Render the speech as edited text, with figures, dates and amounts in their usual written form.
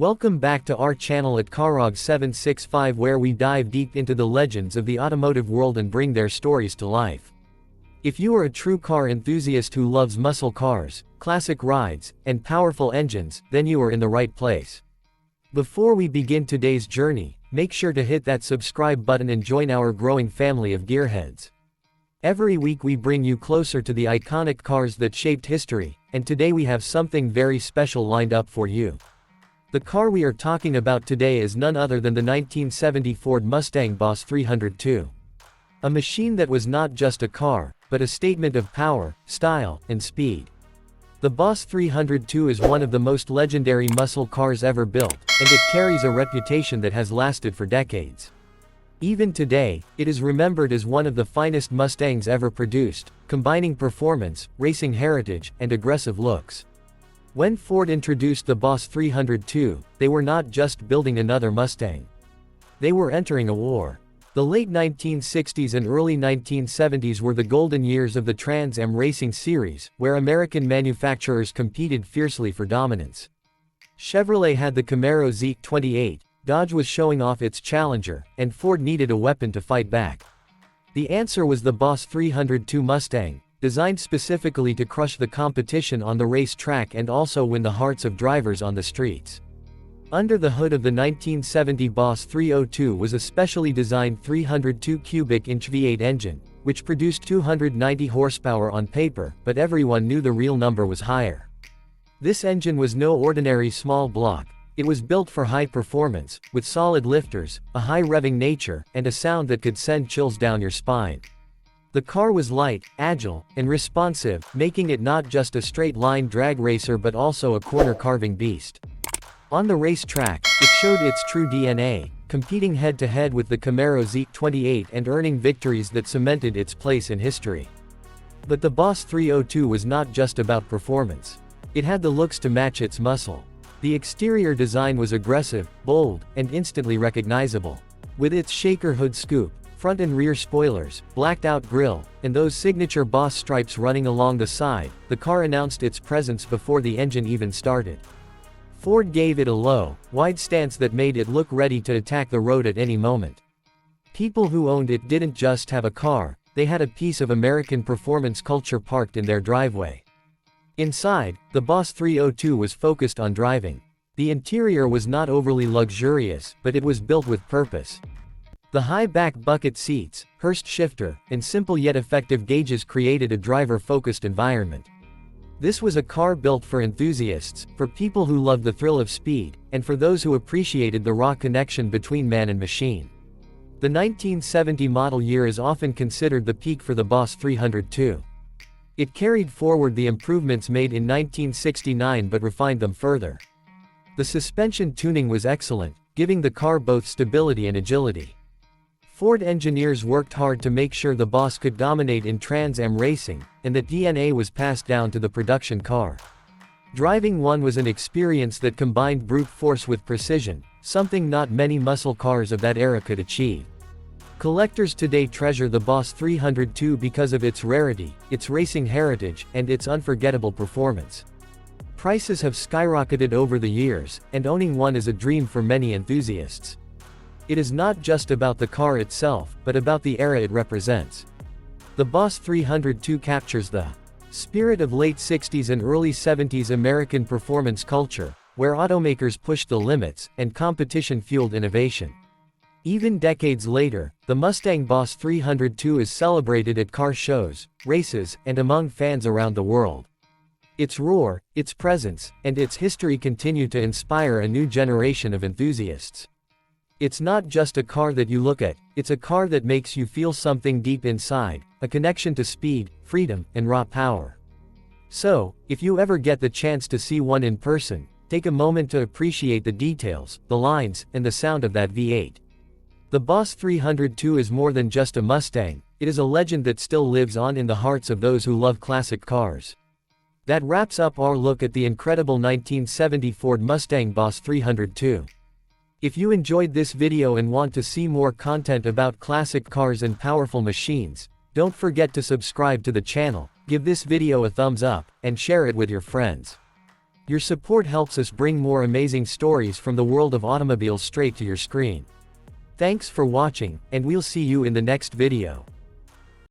Welcome back to our channel at Carrog765, where we dive deep into the legends of the automotive world and bring their stories to life. If you are a true car enthusiast who loves muscle cars, classic rides, and powerful engines, then you are in the right place. Before we begin today's journey, make sure to hit that subscribe button and join our growing family of gearheads. Every week we bring you closer to the iconic cars that shaped history, and today we have something very special lined up for you. The car we are talking about today is none other than the 1970 Ford Mustang Boss 302. A machine that was not just a car, but a statement of power, style, and speed. The Boss 302 is one of the most legendary muscle cars ever built, and it carries a reputation that has lasted for decades. Even today, it is remembered as one of the finest Mustangs ever produced, combining performance, racing heritage, and aggressive looks. When Ford introduced the Boss 302, they were not just building another Mustang. They were entering a war. The late 1960s and early 1970s were the golden years of the Trans Am racing series, where American manufacturers competed fiercely for dominance. Chevrolet had the Camaro Z28, Dodge was showing off its Challenger, and Ford needed a weapon to fight back. The answer was the Boss 302 Mustang, designed specifically to crush the competition on the racetrack and also win the hearts of drivers on the streets. Under the hood of the 1970 Boss 302 was a specially designed 302 cubic inch V8 engine, which produced 290 horsepower on paper, but everyone knew the real number was higher. This engine was no ordinary small block. It was built for high performance, with solid lifters, a high-revving nature, and a sound that could send chills down your spine. The car was light, agile, and responsive, making it not just a straight-line drag racer but also a corner-carving beast. On the racetrack, it showed its true DNA, competing head-to-head with the Camaro Z28 and earning victories that cemented its place in history. But the Boss 302 was not just about performance. It had the looks to match its muscle. The exterior design was aggressive, bold, and instantly recognizable. With its shaker hood scoop, front and rear spoilers, blacked-out grille, and those signature Boss stripes running along the side, the car announced its presence before the engine even started. Ford gave it a low, wide stance that made it look ready to attack the road at any moment. People who owned it didn't just have a car, they had a piece of American performance culture parked in their driveway. Inside, the Boss 302 was focused on driving. The interior was not overly luxurious, but it was built with purpose. The high back bucket seats, Hurst shifter, and simple yet effective gauges created a driver-focused environment. This was a car built for enthusiasts, for people who loved the thrill of speed, and for those who appreciated the raw connection between man and machine. The 1970 model year is often considered the peak for the Boss 302. It carried forward the improvements made in 1969 but refined them further. The suspension tuning was excellent, giving the car both stability and agility. Ford engineers worked hard to make sure the Boss could dominate in Trans Am racing, and that DNA was passed down to the production car. Driving one was an experience that combined brute force with precision, something not many muscle cars of that era could achieve. Collectors today treasure the Boss 302 because of its rarity, its racing heritage, and its unforgettable performance. Prices have skyrocketed over the years, and owning one is a dream for many enthusiasts. It is not just about the car itself, but about the era it represents. The Boss 302 captures the spirit of late 60s and early 70s American performance culture, where automakers pushed the limits, and competition fueled innovation. Even decades later, the Mustang Boss 302 is celebrated at car shows, races, and among fans around the world. Its roar, its presence, and its history continue to inspire a new generation of enthusiasts. It's not just a car that you look at, it's a car that makes you feel something deep inside, a connection to speed, freedom, and raw power. So, if you ever get the chance to see one in person, take a moment to appreciate the details, the lines, and the sound of that V8. The Boss 302 is more than just a Mustang, it is a legend that still lives on in the hearts of those who love classic cars. That wraps up our look at the incredible 1970 Ford Mustang Boss 302. If you enjoyed this video and want to see more content about classic cars and powerful machines, don't forget to subscribe to the channel, give this video a thumbs up, and share it with your friends. Your support helps us bring more amazing stories from the world of automobiles straight to your screen. Thanks for watching, and we'll see you in the next video.